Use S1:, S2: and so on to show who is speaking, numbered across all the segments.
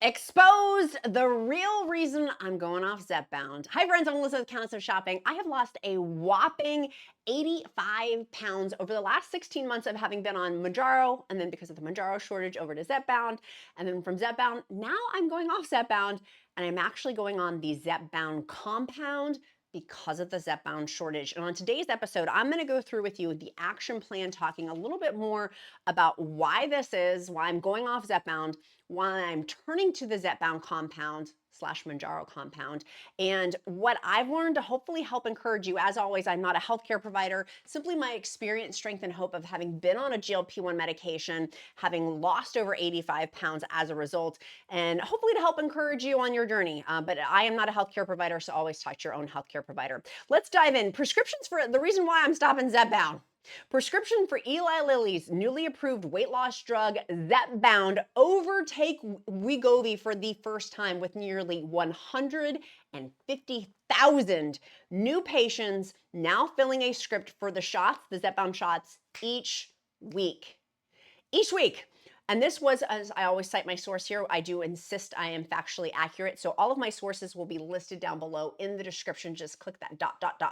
S1: Exposed the real reason I'm going off Zepbound. Hi friends, I'm Melissa with Countess of Shopping. I have lost a whopping 85 pounds over the last 16 months of having been on Mounjaro, and then because of the Mounjaro shortage over to Zepbound, and then from Zepbound, now I'm going off Zepbound, and I'm actually going on the Zepbound compound because of the Zepbound shortage. And on today's episode, I'm gonna go through with you the action plan, talking a little bit more about why this is, why I'm going off Zepbound, why I'm turning to the Zepbound compound slash Mounjaro compound, and what I've learned to hopefully help encourage you. As always, I'm not a healthcare provider, simply my experience, strength, and hope of having been on a GLP-1 medication, having lost over 85 pounds as a result, and hopefully to help encourage you on your journey. But I am not a healthcare provider, so always talk to your own healthcare provider. Let's dive in. Prescriptions for the reason why I'm stopping Zepbound. Prescription for Eli Lilly's newly approved weight loss drug, Zepbound, overtake Wegovy for the first time with nearly 150,000 new patients now filling a script for the shots, the Zepbound shots, each week. Each week. And this was, as I always cite my source here, I do insist I am factually accurate. So all of my sources will be listed down below in the description. Just click that ...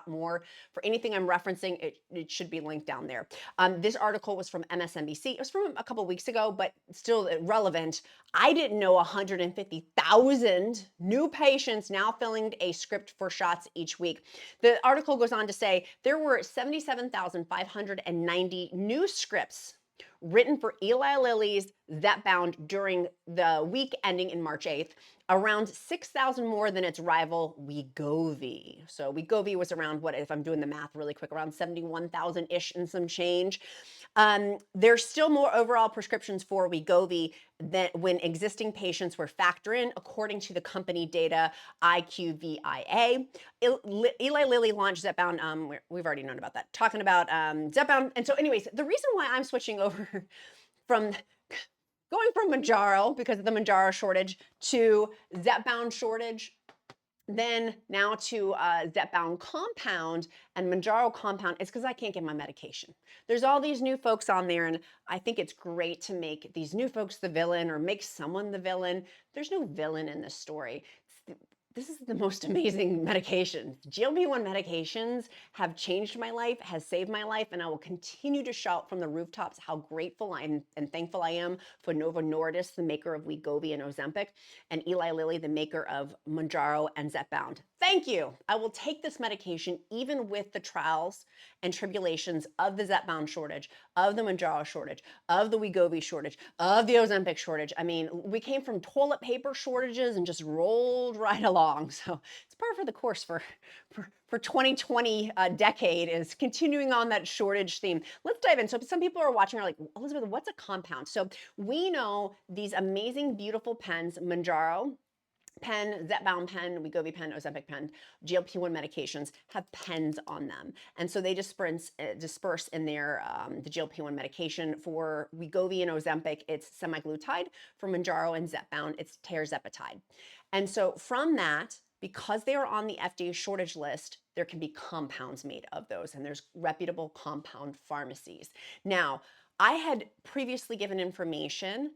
S1: more. For anything I'm referencing, it should be linked down there. This article was from MSNBC. It was from a couple weeks ago, but still relevant. I didn't know 150,000 new patients now filling a script for shots each week. The article goes on to say there were 77,590 new scripts written for Eli Lilly's Zepbound during the week ending in March 8th, around 6,000 more than its rival Wegovy. So Wegovy was around, what, if I'm doing the math really quick, around 71,000-ish and some change. There's still more overall prescriptions for Wegovy than when existing patients were factored in, according to the company data IQVIA. Eli Lilly launched Zepbound. We've already known about that. Talking about Zepbound. And so anyways, the reason why I'm switching over from going from Mounjaro because of the Mounjaro shortage to Zepbound shortage, then now to Zepbound compound and Mounjaro compound is because I can't get my medication. There's all these new folks on there, and I think it's great to make these new folks the villain or make someone the villain. There's no villain in this story. This is the most amazing medication. GLP-1 medications have changed my life, has saved my life, and I will continue to shout from the rooftops how grateful and thankful I am for Novo Nordisk, the maker of Wegovy and Ozempic, and Eli Lilly, the maker of Mounjaro and Zepbound. Thank you. I will take this medication even with the trials and tribulations of the Zepbound shortage, of the Mounjaro shortage, of the Wegovy shortage, of the Ozempic shortage. I mean, we came from toilet paper shortages and just rolled right along. So it's par for the course for 2020 decade is continuing on that shortage theme. Let's dive in. So some people are watching are like, Elizabeth, what's a compound? So we know these amazing, beautiful pens, Mounjaro pen, Zepbound pen, Wegovy pen, Ozempic pen, GLP-1 medications have pens on them. And so they disperse in their, the GLP-1 medication. For Wegovy and Ozempic, it's semaglutide. For Mounjaro and Zepbound, it's tirzepatide. And so from that, because they are on the FDA shortage list, there can be compounds made of those, and there's reputable compound pharmacies. Now, I had previously given information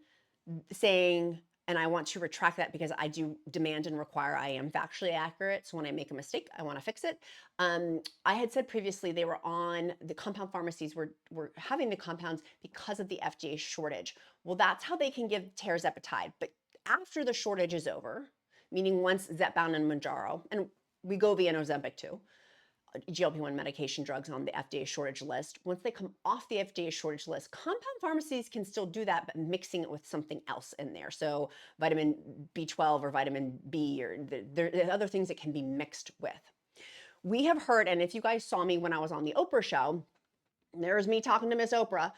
S1: saying, and I want to retract that because I do demand and require I am factually accurate. So when I make a mistake, I want to fix it. I had said previously they were on, the compound pharmacies were having the compounds because of the FDA shortage. Well, that's how they can give tirzepatide. But after the shortage is over, meaning once Zepbound and Mounjaro, and Wegovy and Ozempic too, GLP-1 medication drugs on the FDA shortage list. Once they come off the FDA shortage list, compound pharmacies can still do that, but mixing it with something else in there. So vitamin B12 or vitamin B, or there are other things that can be mixed with. We have heard, and if you guys saw me when I was on the Oprah show, there's me talking to Miss Oprah.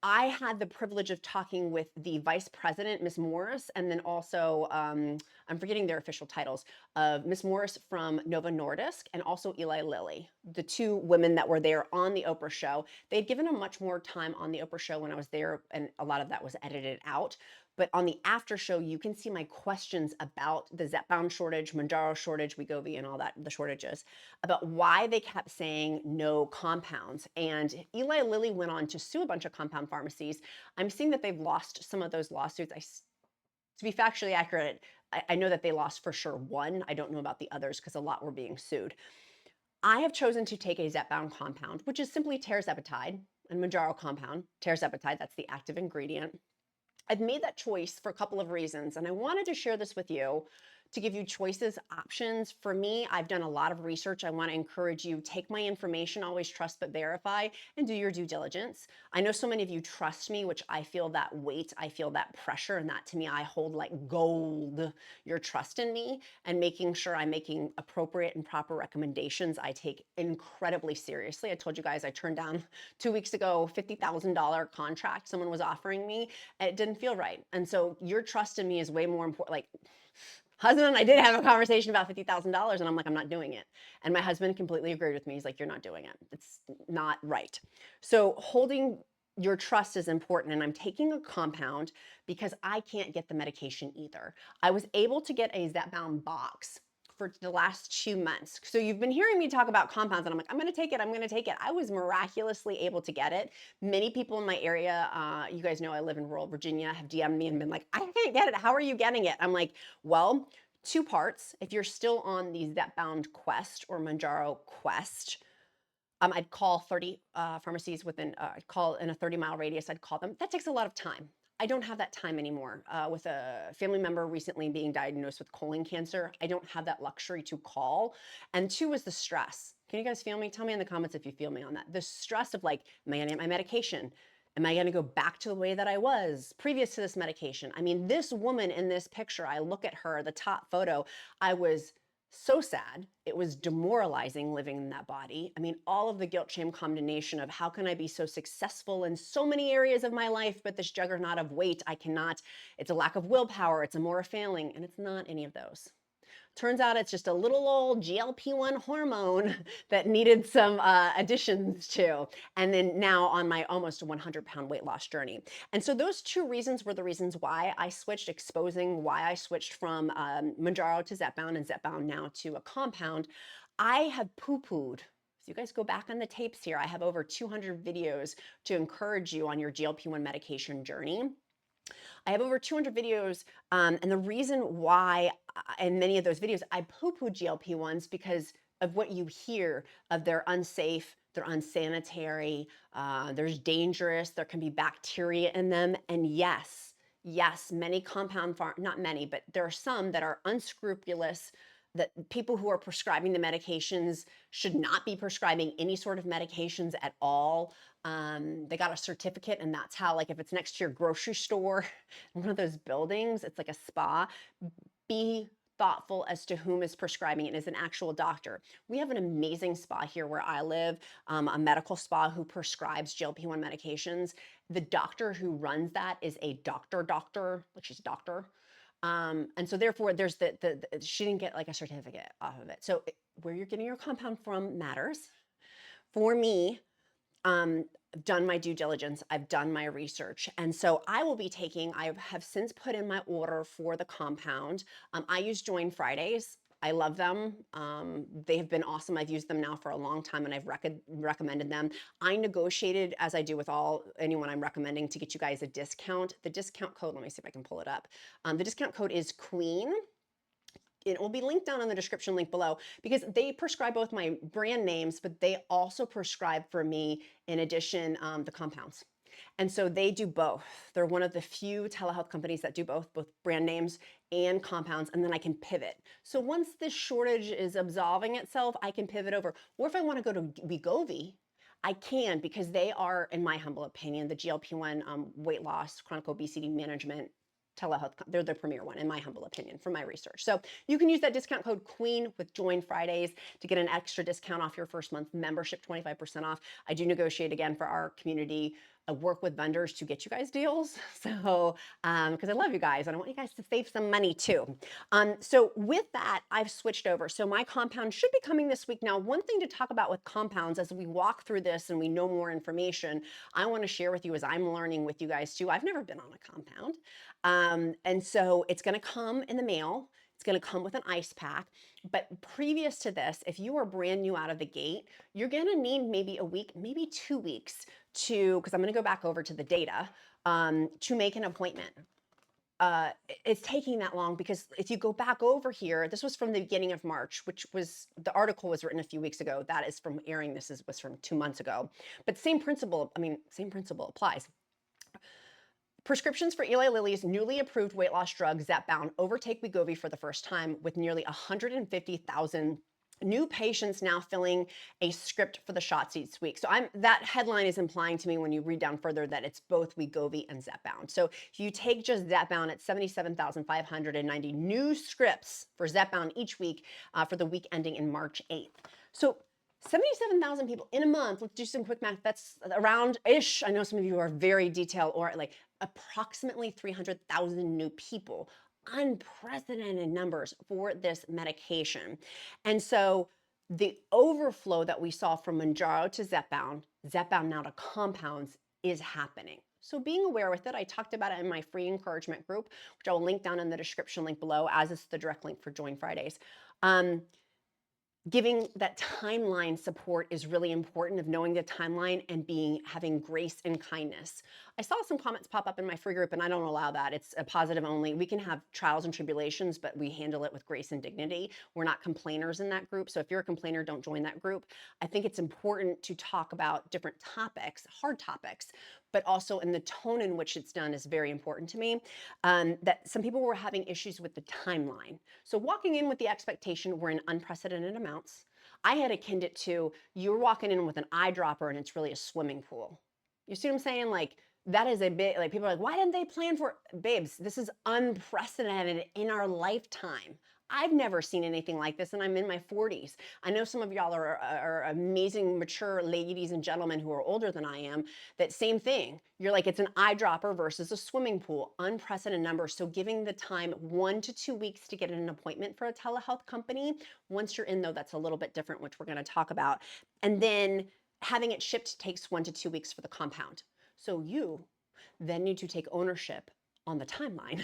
S1: I had the privilege of talking with the vice president, Miss Morris, and then also, I'm forgetting their official titles, of Miss Morris from Novo Nordisk and also Eli Lilly, the two women that were there on the Oprah show. They'd given them much more time on the Oprah show when I was there, and a lot of that was edited out. But on the after show, you can see my questions about the Zepbound shortage, Mounjaro shortage, Wegovy, and all that, the shortages, about why they kept saying no compounds. And Eli Lilly went on to sue a bunch of compound pharmacies. I'm seeing that they've lost some of those lawsuits. To be factually accurate, I know that they lost for sure one. I don't know about the others because a lot were being sued. I have chosen to take a Zepbound compound, which is simply tirzepatide, and Mounjaro compound. Tirzepatide, that's the active ingredient. I've made that choice for a couple of reasons, and I wanted to share this with you to give you choices, options. For me, I've done a lot of research. I want to encourage you, take my information, always trust but verify, and do your due diligence. I know so many of you trust me, which I feel that weight, I feel that pressure, and that to me, I hold like gold, your trust in me, and making sure I'm making appropriate and proper recommendations, I take incredibly seriously. I told you guys I turned down 2 weeks ago, $50,000 contract someone was offering me. It didn't feel right. And so your trust in me is way more important. Like, husband and I did have a conversation about $50,000 and I'm like, I'm not doing it. And my husband completely agreed with me. He's like, you're not doing it. It's not right. So holding your trust is important. And I'm taking a compound because I can't get the medication either. I was able to get a Zepbound box for the last 2 months. So you've been hearing me talk about compounds and I'm like, I'm going to take it. I'm going to take it. I was miraculously able to get it. Many people in my area, you guys know I live in rural Virginia, have DM'd me and been like, I can't get it. How are you getting it? I'm like, well, 2 parts. If you're still on the Zepbound quest or Mounjaro quest, I'd call 30 pharmacies within, I'd call in a 30-mile radius, I'd call them. That takes a lot of time. I don't have that time anymore. With a family member recently being diagnosed with colon cancer, I don't have that luxury to call. And 2 is the stress. Can you guys feel me? Tell me in the comments if you feel me on that. The stress of like, am I gonna get my medication? Am I gonna go back to the way that I was previous to this medication? I mean, this woman in this picture, I look at her, the top photo, I was so sad. It was demoralizing living in that body. I mean, all of the guilt, shame, condemnation of how can I be so successful in so many areas of my life, but this juggernaut of weight, I cannot. It's a lack of willpower. It's a more failing, and it's not any of those. Turns out it's just a little old GLP-1 hormone that needed some additions to. And then now on my almost 100-pound weight loss journey. And so those 2 reasons were the reasons why I switched, exposing why I switched from Mounjaro to Zepbound and Zepbound now to a compound. I have poo-pooed. So you guys go back on the tapes here. I have over 200 videos to encourage you on your GLP-1 medication journey. I have over 200 videos, and the reason why in many of those videos I poo-poo GLP-1s because of what you hear of they're unsafe, they're unsanitary, there's dangerous, there can be bacteria in them, and yes, many compound not many, but there are some that are unscrupulous, that people who are prescribing the medications should not be prescribing any sort of medications at all. They got a certificate, and that's how, like if it's next to your grocery store, in one of those buildings, it's like a spa, be thoughtful as to whom is prescribing it as an actual doctor. We have an amazing spa here where I live, a medical spa who prescribes GLP-1 medications. The doctor who runs that is a doctor, like she's a doctor. And so therefore there's she didn't get like a certificate off of it. So where you're getting your compound from matters. For me, I've done my due diligence, I've done my research. And so I will be taking, I have since put in my order for the compound. I use Join Fridays. I love them. They have been awesome. I've used them now for a long time and I've recommended them. I negotiated, as I do with anyone I'm recommending, to get you guys a discount. The discount code, let me see if I can pull it up. The discount code is QUEEN. It will be linked down in the description link below because they prescribe both my brand names, but they also prescribe for me, in addition, the compounds. And so they do both. They're one of the few telehealth companies that do both brand names and compounds, and then I can pivot. So once this shortage is absolving itself, I can pivot over. Or if I want to go to WEGOVY, I can, because they are, in my humble opinion, the GLP-1 weight loss, chronic obesity management telehealth, they're the premier one, in my humble opinion, from my research. So you can use that discount code QUEEN with Join Fridays to get an extra discount off your first month membership, 25% off. I do negotiate again for our community. I work with vendors to get you guys deals. So, because I love you guys and I want you guys to save some money too. So with that, I've switched over. So my compound should be coming this week. Now, one thing to talk about with compounds as we walk through this and we know more information, I want to share with you as I'm learning with you guys too. I've never been on a compound. And so it's going to come in the mail. It's going to come with an ice pack. But previous to this, if you are brand new out of the gate, you're going to need maybe a week, maybe 2 weeks to, because I'm going to go back over to the data, to make an appointment. it's taking that long because if you go back over here, this was from the beginning of March, which was, the article was written a few weeks ago. That is from airing, was from 2 months ago. But same principle, same principle applies. Prescriptions for Eli Lilly's newly approved weight loss drug Zepbound overtake Wegovy for the first time, with nearly 150,000 new patients now filling a script for the shots each week. So that headline is implying to me when you read down further that it's both Wegovy and Zepbound. So if you take just Zepbound at 77,590 new scripts for Zepbound each week for the week ending in March 8th. So 77,000 people in a month. Let's do some quick math. That's around-ish. I know some of you are very detailed, or like approximately 300,000 new people. Unprecedented numbers for this medication. And so the overflow that we saw from Mounjaro to Zepbound, Zepbound now to compounds, is happening. So being aware with it, I talked about it in my free encouragement group, which I will link down in the description link below, as is the direct link for Join Fridays. Giving that timeline support is really important, of knowing the timeline and having grace and kindness. I saw some comments pop up in my free group, and I don't allow that. It's a positive only. We can have trials and tribulations, but we handle it with grace and dignity. We're not complainers in that group. So if you're a complainer, don't join that group. I think it's important to talk about different topics, hard topics, but also in the tone in which it's done is very important to me. That some people were having issues with the timeline. So walking in with the expectation we're in unprecedented amounts, I had akin it to, you're walking in with an eyedropper and it's really a swimming pool. You see what I'm saying? Like, that is a bit, like, people are like, why didn't they plan for it? Babes, this is unprecedented in our lifetime. I've never seen anything like this, and I'm in my 40s. I know some of y'all are amazing, mature ladies and gentlemen who are older than I am. That same thing. You're like, it's an eyedropper versus a swimming pool. Unprecedented numbers. So giving the time 1 to 2 weeks to get an appointment for a telehealth company. Once you're in, though, that's a little bit different, which we're going to talk about. And then having it shipped takes 1 to 2 weeks for the compound. So you then need to take ownership on the timeline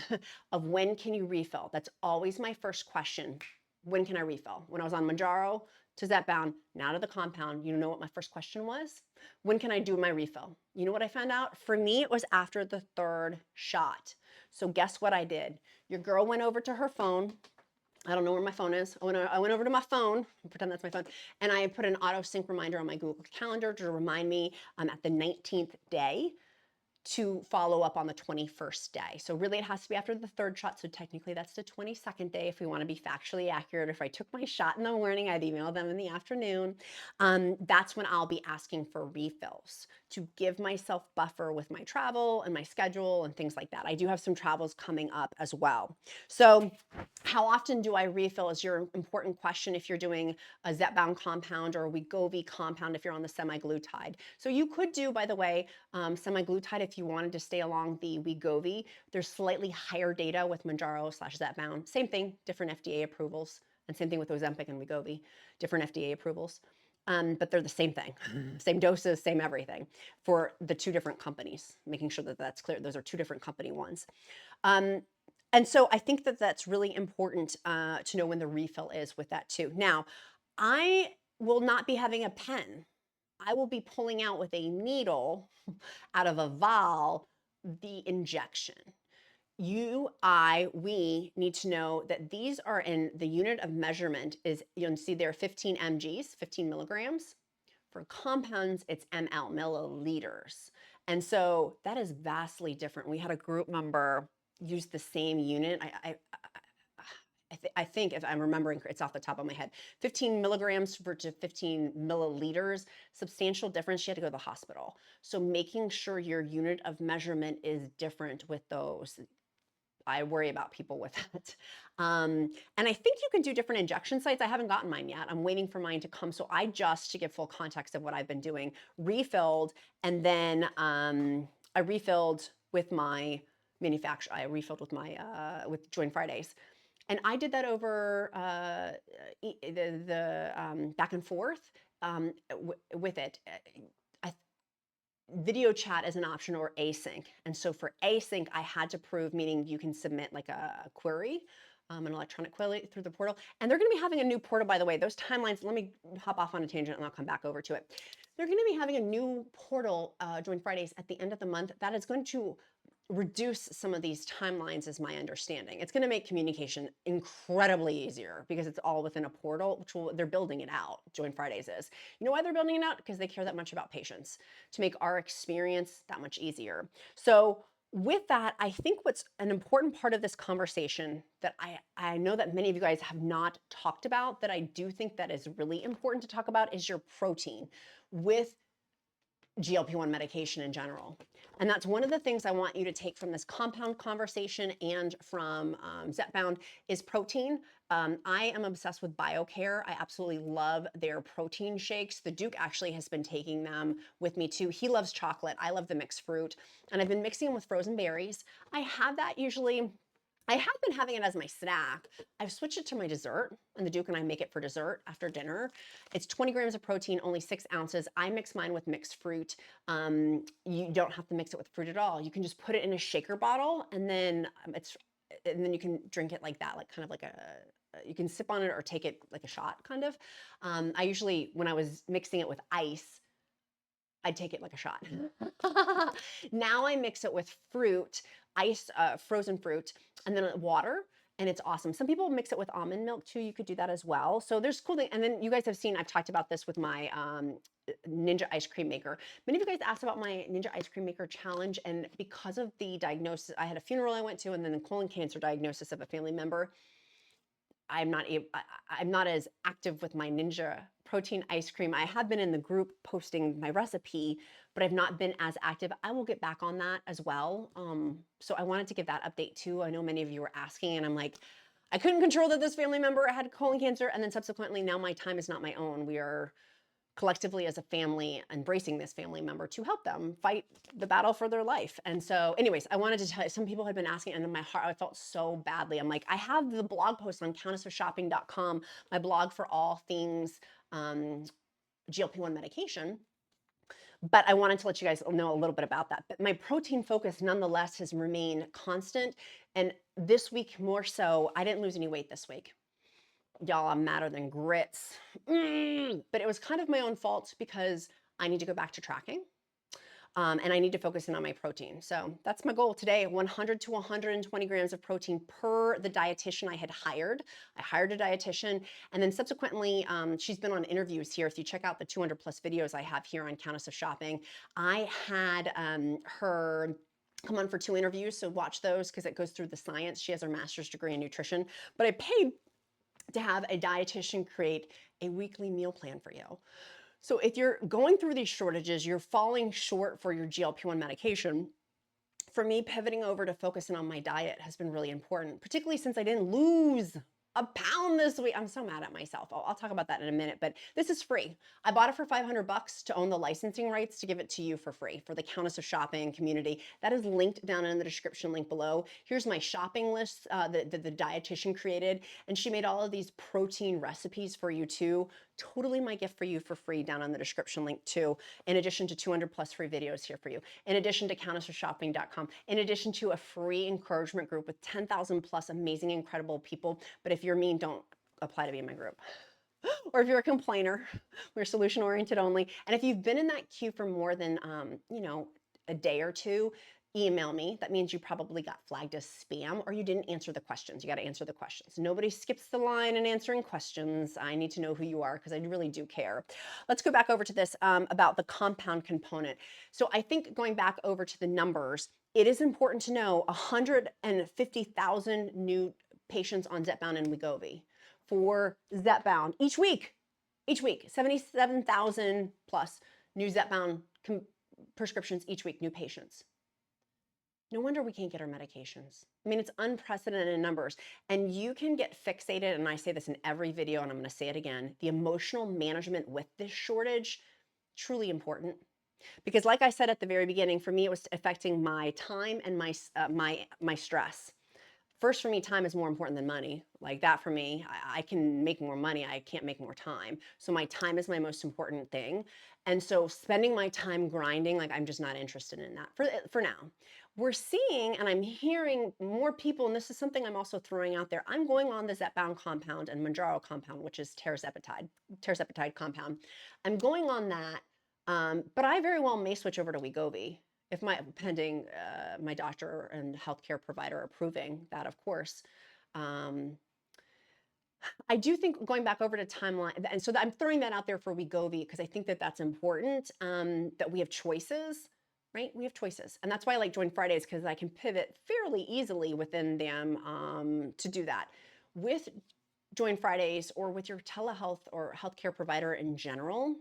S1: of when can you refill. That's always my first question. When can I refill? When I was on Mounjaro to Zepbound, now to the compound, you know what my first question was? When can I do my refill? You know what I found out? For me, it was after the 3rd shot. So guess what I did? Your girl went over to her phone. I don't know where my phone is. I went over to my phone, pretend that's my phone, and I put an auto sync reminder on my Google Calendar to remind me at the 19th day to follow up on the 21st day. So really it has to be after the 3rd shot. So technically that's the 22nd day if we want to be factually accurate. If I took my shot in the morning, I'd email them in the afternoon. That's when I'll be asking for refills to give myself buffer with my travel and my schedule and things like that. I do have some travels coming up as well. So how often do I refill is your important question if you're doing a Zepbound compound or a Wegovy compound if you're on the semaglutide. So you could do, by the way, semaglutide if you wanted to stay along the Wegovy. There's slightly higher data with Mounjaro/Zepbound. Same thing, different FDA approvals. And same thing with Ozempic and Wegovy, different FDA approvals. But they're the same thing, same doses, same everything for the 2 different companies, making sure that that's clear. Those are 2 different company ones. And so I think that that's really important to know when the refill is with that too. Now, I will not be having a pen. I will be pulling out with a needle out of a vial the injection. We need to know that these are in the unit of measurement is, you'll see there are 15 mgs, 15 milligrams. For compounds, it's ml, milliliters. And so that is vastly different. We had a group member use the same unit. I think, if I'm remembering, it's off the top of my head, 15 milligrams to 15 milliliters, substantial difference. She had to go to the hospital. So making sure your unit of measurement is different with those. I worry about people with that. And I think you can do different injection sites. I haven't gotten mine yet. I'm waiting for mine to come. So I just, to give full context of what I've been doing, refilled, and then I refilled with my manufacturer. I refilled with my with Join Fridays. And I did that over the back and forth with it. Video chat is an option, or async. And so for async, I had to prove, meaning you can submit like a query, an electronic query through the portal. And they're going to be having a new portal, by the way. Those timelines, let me hop off on a tangent and I'll come back over to it. They're going to be having a new portal, Join Fridays, at the end of the month that is going to reduce some of these timelines is my understanding. It's going to make communication incredibly easier because it's all within a portal, they're building it out. Join Fridays is. You know why they're building it out? Because they care that much about patients, to make our experience that much easier. So with that, I think what's an important part of this conversation that I know that many of you guys have not talked about, that I do think that is really important to talk about, is your protein with GLP-1 medication in general. And that's one of the things I want you to take from this compound conversation and from Zepbound is protein. I am obsessed with Biocare. I absolutely love their protein shakes. The Duke actually has been taking them with me too. He loves chocolate. I love the mixed fruit. And I've been mixing them with frozen berries. I have that usually. I have been having it as my snack. I've switched it to my dessert, and the Duke and I make it for dessert after dinner. It's 20 grams of protein, only 6 ounces. I mix mine with mixed fruit. You don't have to mix it with fruit at all. You can just put it in a shaker bottle, and then you can drink it like that, like kind of like you can sip on it or take it like a shot, kind of. I usually, when I was mixing it with ice, I'd take it like a shot. Now I mix it with fruit, ice, frozen fruit, and then water, and it's awesome. Some people mix it with almond milk too. You could do that as well. So there's cool things. And then you guys have seen, I've talked about this with my Ninja ice cream maker. Many of you guys asked about my Ninja ice cream maker challenge, and because of the diagnosis, I had a funeral I went to, and then the colon cancer diagnosis of a family member. I'm not as active with my Ninja protein ice cream. I have been in the group posting my recipe, but I've not been as active. I will get back on that as well. So I wanted to give that update too. I know many of you were asking, and I'm like, I couldn't control that this family member had colon cancer, and then subsequently now my time is not my own. We are collectively as a family embracing this family member to help them fight the battle for their life. And so anyways, I wanted to tell you, some people had been asking, and in my heart, I felt so badly. I'm like, I have the blog post on countessofshopping.com, my blog for all things GLP-1 medication. But I wanted to let you guys know a little bit about that. But my protein focus nonetheless has remained constant. And this week more so, I didn't lose any weight this week. Y'all, I'm madder than grits. But it was kind of my own fault because I need to go back to tracking. And I need to focus in on my protein. So that's my goal today, 100 to 120 grams of protein per the dietitian I had hired. I hired a dietitian, and then subsequently, she's been on interviews here. If you check out the 200 plus videos I have here on Countess of Shopping, I had her come on for 2 interviews, so watch those because it goes through the science. She has her master's degree in nutrition, but I paid to have a dietitian create a weekly meal plan for you. So if you're going through these shortages, you're falling short for your GLP-1 medication, for me, pivoting over to focusing on my diet has been really important, particularly since I didn't lose a pound this week. I'm so mad at myself. I'll talk about that in a minute, but this is free. I bought it for $500 to own the licensing rights to give it to you for free for the Countess of Shopping community. That is linked down in the description link below. Here's my shopping list that the dietitian created, and she made all of these protein recipes for you too. Totally my gift for you for free down on the description link too, in addition to 200 plus free videos here for you, in addition to countessofshopping.com, in addition to a free encouragement group with 10,000 plus amazing, incredible people. But if you're mean, don't apply to be in my group. Or if you're a complainer, we're solution oriented only. And if you've been in that queue for more than, a day or two, email me. That means you probably got flagged as spam or you didn't answer the questions. You got to answer the questions. Nobody skips the line in answering questions. I need to know who you are because I really do care. Let's go back over to this about the compound component. So I think going back over to the numbers, it is important to know 150,000 new patients on Zepbound and WEGOVY for Zepbound each week, 77,000 plus new Zepbound prescriptions each week, new patients. No wonder we can't get our medications. I mean, it's unprecedented numbers. And you can get fixated, and I say this in every video, and I'm going to say it again, the emotional management with this shortage, truly important. Because like I said at the very beginning, for me, it was affecting my time and my stress. First, for me, time is more important than money. Like that for me, I can make more money, I can't make more time. So my time is my most important thing. And so spending my time grinding, like I'm just not interested in that for now. We're seeing, and I'm hearing more people, and this is something I'm also throwing out there. I'm going on the Zepbound compound and Mounjaro compound, which is tirzepatide compound. I'm going on that, but I very well may switch over to WEGOVY if pending my doctor and healthcare provider approving that, of course. I do think going back over to timeline, and so I'm throwing that out there for Wegovy because I think that that's important, that we have choices, right? We have choices. And that's why I like Join Fridays, because I can pivot fairly easily within them to do that. With Join Fridays or with your telehealth or healthcare provider in general,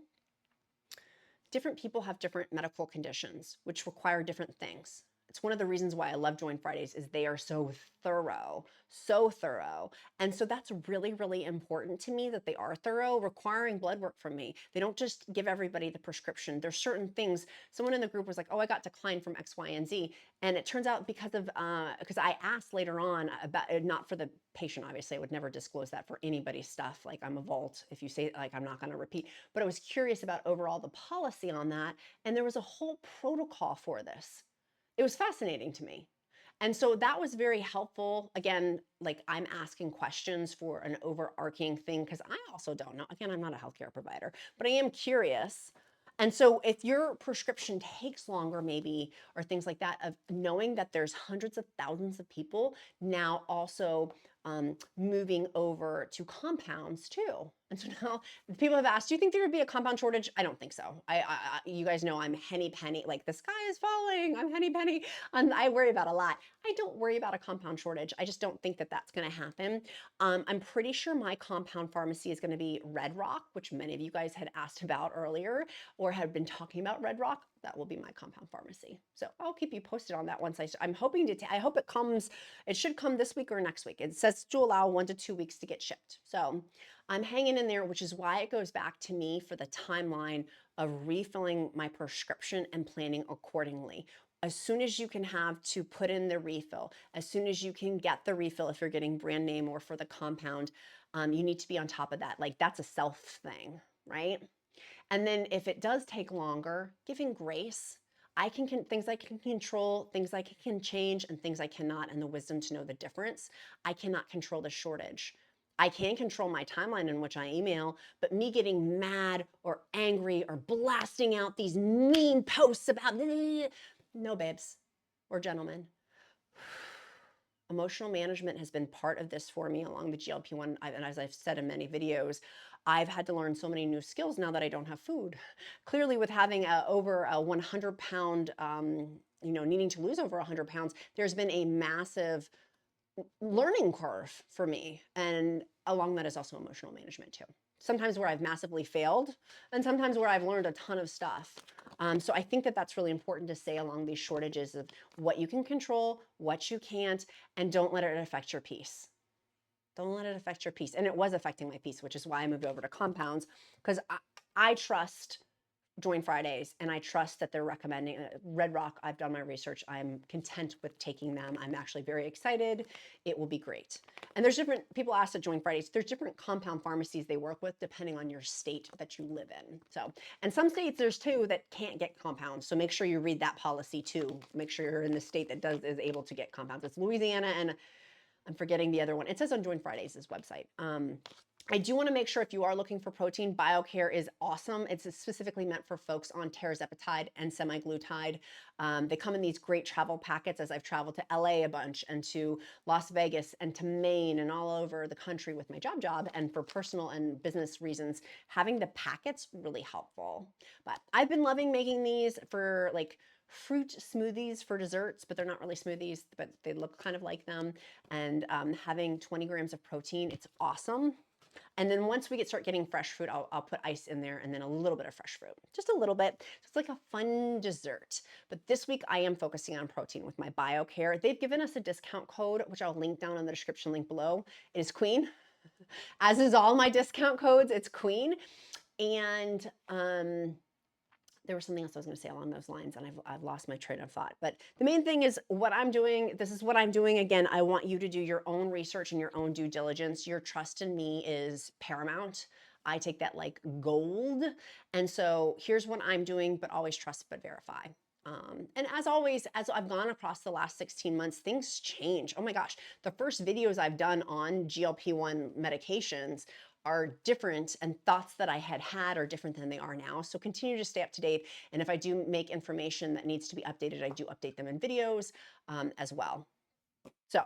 S1: different people have different medical conditions, which require different things. It's one of the reasons why I love Join Fridays is they are so thorough, so thorough. And so that's really, really important to me that they are thorough, requiring blood work from me. They don't just give everybody the prescription. There's certain things. Someone in the group was like, oh, I got declined from X, Y, and Z. And it turns out because I asked later on about, not for the patient, obviously, I would never disclose that for anybody's stuff. Like I'm a vault. If you say, like, I'm not going to repeat, but I was curious about overall the policy on that. And there was a whole protocol for this. It was fascinating to me. And so that was very helpful. Again, like I'm asking questions for an overarching thing because I also don't know. Again, I'm not a healthcare provider, but I am curious. And so if your prescription takes longer maybe, or things like that, of knowing that there's hundreds of thousands of people now also moving over to compounds too. And so now people have asked, do you think there would be a compound shortage? I don't think so. You guys know I'm henny penny, like the sky is falling, I'm henny penny. I worry about a lot. I don't worry about a compound shortage. I just don't think that that's going to happen. I'm pretty sure my compound pharmacy is going to be Red Rock, which many of you guys had asked about earlier or had been talking about Red Rock. That will be my compound pharmacy. So I'll keep you posted on that once I'm hoping to, I hope it comes, it should come this week or next week. It says to allow 1 to 2 weeks to get shipped. So I'm hanging in there, which is why it goes back to me for the timeline of refilling my prescription and planning accordingly. As soon as you can have to put in the refill, as soon as you can get the refill, if you're getting brand name or for the compound, you need to be on top of that. Like that's a self thing, right? And then if it does take longer, giving grace. I can things I can control, things I can change, and things I cannot, and the wisdom to know the difference. I cannot control the shortage. I can control my timeline in which I email, but me getting mad or angry or blasting out these mean posts about, no, babes or gentlemen. Emotional management has been part of this for me along the GLP-1, and as I've said in many videos, I've had to learn so many new skills now that I don't have food. Clearly with having over a 100-pound, needing to lose over 100 pounds, there's been a massive learning curve for me. And along that is also emotional management too. Sometimes where I've massively failed and sometimes where I've learned a ton of stuff. So I think that that's really important to say along these shortages of what you can control, what you can't, and don't let it affect your peace. Don't let it affect your peace. And it was affecting my peace, which is why I moved over to compounds, because I trust Join Fridays and I trust that they're recommending Red Rock. I've done my research. I'm content with taking them. I'm actually very excited. It will be great. And there's different, people ask at Join Fridays, there's different compound pharmacies they work with depending on your state that you live in. So, and some states there's two that can't get compounds. So make sure you read that policy too. Make sure you're in the state that is able to get compounds. It's Louisiana and I'm forgetting the other one. It says on Join Fridays' website. I do want to make sure if you are looking for protein, Biocare is awesome. It's specifically meant for folks on tirzepatide and semaglutide. They come in these great travel packets as I've traveled to LA a bunch and to Las Vegas and to Maine and all over the country with my job and for personal and business reasons. Having the packets really helpful. But I've been loving making these for like fruit smoothies for desserts, but they're not really smoothies, but they look kind of like them. And having 20 grams of protein, it's awesome. And then once we start getting fresh fruit, I'll put ice in there and then a little bit of fresh fruit, just a little bit. So it's like a fun dessert. But this week I am focusing on protein with my Biocare. They've given us a discount code, which I'll link down in the description link below. It is Queen, as is all my discount codes. It's Queen. And there was something else I was going to say along those lines, and I've lost my train of thought. But the main thing is what I'm doing. This is what I'm doing. Again, I want you to do your own research and your own due diligence. Your trust in me is paramount. I take that like gold. And so here's what I'm doing, but always trust but verify. And as always, as I've gone across the last 16 months, things change. Oh my gosh, the first videos I've done on GLP-1 medications are different, and thoughts that I had are different than they are now. So continue to stay up to date. And if I do make information that needs to be updated, I do update them in videos as well. So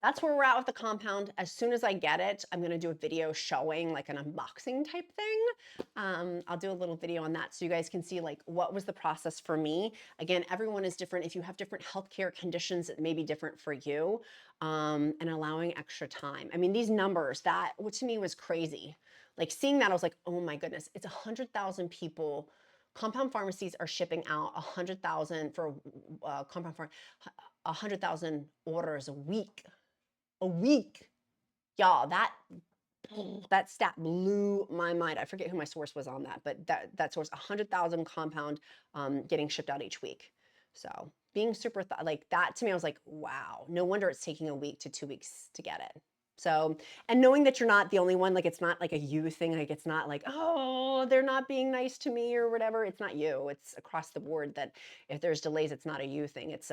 S1: that's where we're at with the compound. As soon as I get it, I'm going to do a video showing like an unboxing type thing. I'll do a little video on that so you guys can see like what was the process for me. Again, everyone is different. If you have different healthcare conditions, it may be different for you. And allowing extra time. I mean, these numbers, that to me was crazy. Like seeing that, I was like, oh my goodness, it's 100,000 people. Compound pharmacies are shipping out 100,000 for compound pharmacy, 100,000 orders a week. A week. Y'all, that stat blew my mind. I forget who my source was on that, but that source, 100,000 compound getting shipped out each week. So being super, like that to me, I was like, wow, no wonder it's taking a week to 2 weeks to get it. So, and knowing that you're not the only one, like it's not like a you thing, like it's not like, oh, they're not being nice to me or whatever. It's not you. It's across the board that if there's delays, it's not a you thing. It's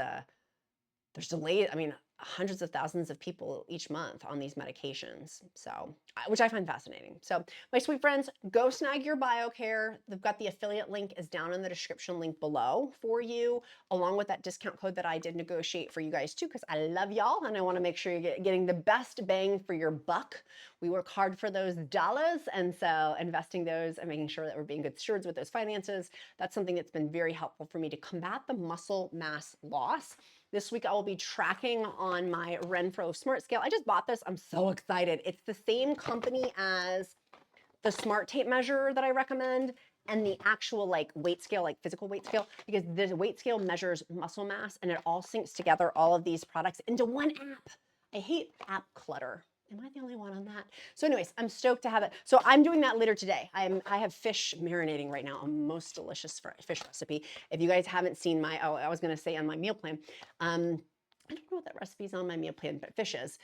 S1: there's delays. I mean, hundreds of thousands of people each month on these medications. So, which I find fascinating. So my sweet friends, go snag your Biocare. They've got the affiliate link is down in the description link below for you, along with that discount code that I did negotiate for you guys too, because I love y'all and I want to make sure you're getting the best bang for your buck. We work hard for those dollars. And so investing those and making sure that we're being good stewards with those finances, that's something that's been very helpful for me to combat the muscle mass loss. This week I will be tracking on my Renpro Smart Scale. I just bought this. I'm so excited. It's the same company as the Smart Tape measure that I recommend and the actual like weight scale, like physical weight scale, because the weight scale measures muscle mass and it all syncs together all of these products into one app. I hate app clutter. Am I the only one on that? So anyways, I'm stoked to have it. So I'm doing that later today. I have fish marinating right now, a most delicious fish recipe. If you guys haven't seen my, oh, I was gonna say on my meal plan. I don't know what that recipe's on my meal plan, but fish is.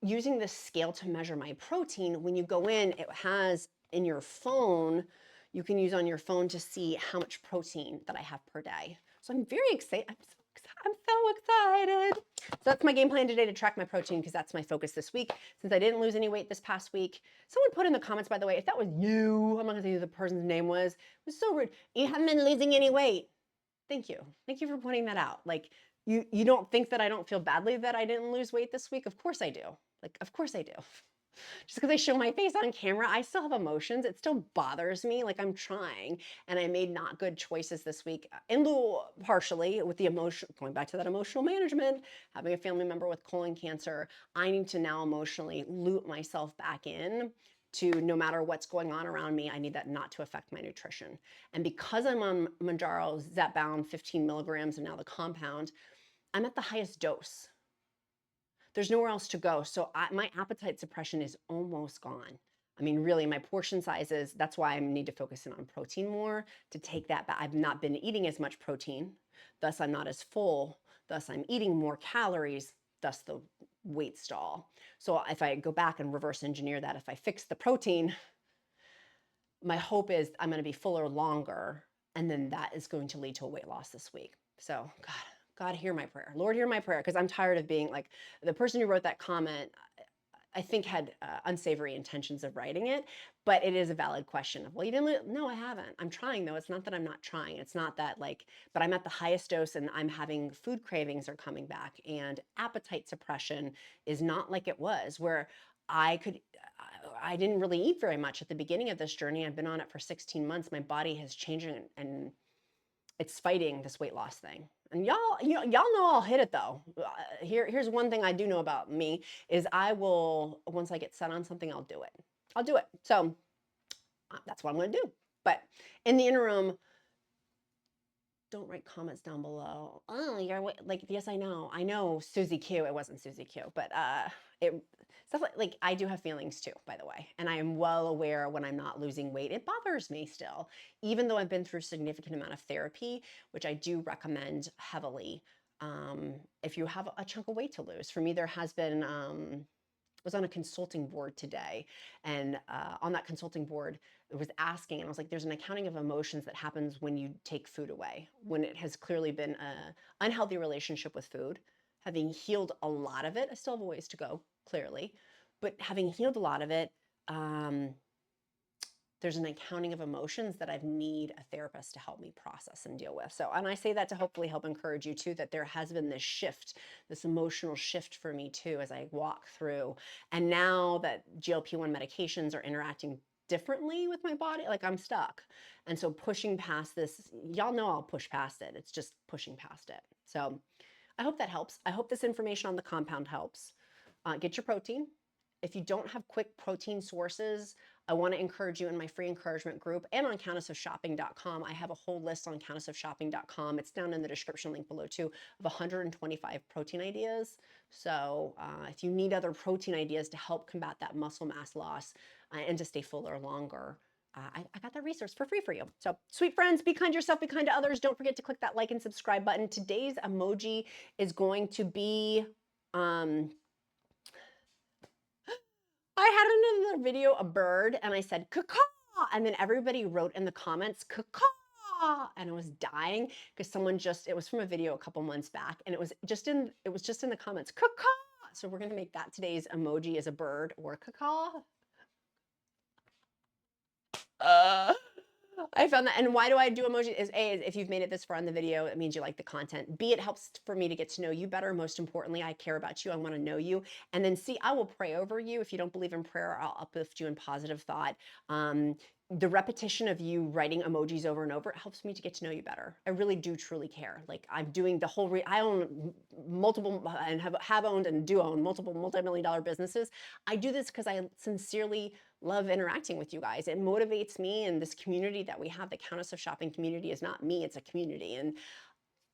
S1: Using this scale to measure my protein, when you go in, it has in your phone, you can use on your phone to see how much protein that I have per day. So I'm very excited. I'm so excited. So that's my game plan today, to track my protein, because that's my focus this week. Since I didn't lose any weight this past week, someone put in the comments, by the way, if that was you, I'm not gonna say who the person's name was. It was so rude. You haven't been losing any weight. Thank you. Thank you for pointing that out. Like you don't think that I don't feel badly that I didn't lose weight this week? Of course I do. Like, of course I do. Just because I show my face on camera, I still have emotions. It still bothers me. Like I'm trying, and I made not good choices this week, in lieu partially with the emotion, going back to that emotional management, having a family member with colon cancer. I need to now emotionally loop myself back in to, no matter what's going on around me, I need that not to affect my nutrition. And because I'm on Mounjaro Zepbound 15 milligrams and now the compound, I'm at the highest dose. There's nowhere else to go. So my appetite suppression is almost gone. I mean, really, my portion sizes, that's why I need to focus in on protein more to take that back. I've not been eating as much protein, thus I'm not as full, thus I'm eating more calories, thus the weight stall. So if I go back and reverse engineer that, if I fix the protein, my hope is I'm going to be fuller longer, and then that is going to lead to a weight loss this week. So God, hear my prayer. Lord, hear my prayer, because I'm tired of being like, the person who wrote that comment, I think had unsavory intentions of writing it, but it is a valid question of, well, you didn't, no, I haven't. I'm trying though. It's not that I'm not trying. It's not that like, but I'm at the highest dose and I'm having food cravings are coming back, and appetite suppression is not like it was, where I didn't really eat very much at the beginning of this journey. I've been on it for 16 months. My body has changed and it's fighting this weight loss thing. And y'all know I'll hit it though. Here's one thing I do know about me is I will, once I get set on something, I'll do it. I'll do it. So that's what I'm going to do. But in the interim, don't write comments down below. Oh, you're like, yes, I know Susie Q. It wasn't Susie Q, but stuff like I do have feelings too, by the way. And I am well aware when I'm not losing weight, it bothers me still, even though I've been through a significant amount of therapy, which I do recommend heavily. If you have a chunk of weight to lose, for me, there has been, I was on a consulting board today, and on that consulting board, it was asking, and I was like, there's an accounting of emotions that happens when you take food away, when it has clearly been an unhealthy relationship with food. Having healed a lot of it, I still have a ways to go, clearly. But having healed a lot of it, there's an accounting of emotions that I need a therapist to help me process and deal with. So, and I say that to hopefully help encourage you too, that there has been this shift, this emotional shift for me too, as I walk through. And now that GLP-1 medications are interacting differently with my body, like I'm stuck. And so pushing past this, y'all know I'll push past it. It's just pushing past it. So I hope that helps. I hope this information on the compound helps. Get your protein. If you don't have quick protein sources, I want to encourage you in my free encouragement group and on countessofshopping.com. I have a whole list on countessofshopping.com. It's down in the description link below too, of 125 protein ideas. So if you need other protein ideas to help combat that muscle mass loss and to stay fuller longer, I got that resource for free for you. So sweet friends, be kind to yourself, be kind to others. Don't forget to click that like and subscribe button. Today's emoji is going to be, I had in another video a bird and I said caw, and then everybody wrote in the comments caw, and I was dying because someone just, it was from a video a couple months back, and it was just in the comments caw. So we're gonna make that today's emoji as a bird or caw. I found that. And why do I do emoji? Is A, if you've made it this far in the video, it means you like the content. B, it helps for me to get to know you better. Most importantly, I care about you. I want to know you. And then C, I will pray over you. If you don't believe in prayer, I'll uplift you in positive thought. The repetition of you writing emojis over and over, it helps me to get to know you better. I really do truly care. Like I'm doing the whole, I own multiple and have owned and do own multiple multi-million-dollar businesses. I do this because I sincerely love interacting with you guys. It motivates me, and this community that we have, the Countess of Shopping community, is not me, it's a community. And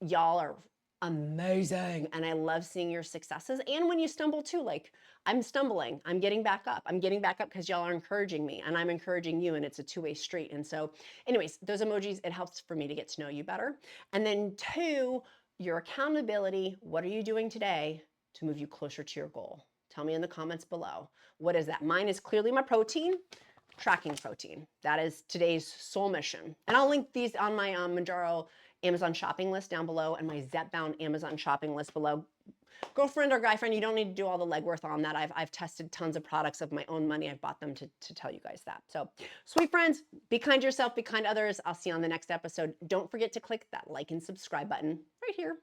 S1: y'all are amazing. And I love seeing your successes. And when you stumble too, like I'm stumbling, I'm getting back up. I'm getting back up because y'all are encouraging me and I'm encouraging you, and it's a two-way street. And so anyways, those emojis, it helps for me to get to know you better. And then two, your accountability. What are you doing today to move you closer to your goal? Tell me in the comments below. What is that? Mine is clearly my protein, tracking protein. That is today's soul mission. And I'll link these on my Mounjaro Amazon shopping list down below and my Zepbound Amazon shopping list below. Girlfriend or guy friend, you don't need to do all the legwork on that. I've tested tons of products of my own money. I've bought them to tell you guys that. So sweet friends, be kind to yourself, be kind to others. I'll see you on the next episode. Don't forget to click that like and subscribe button right here.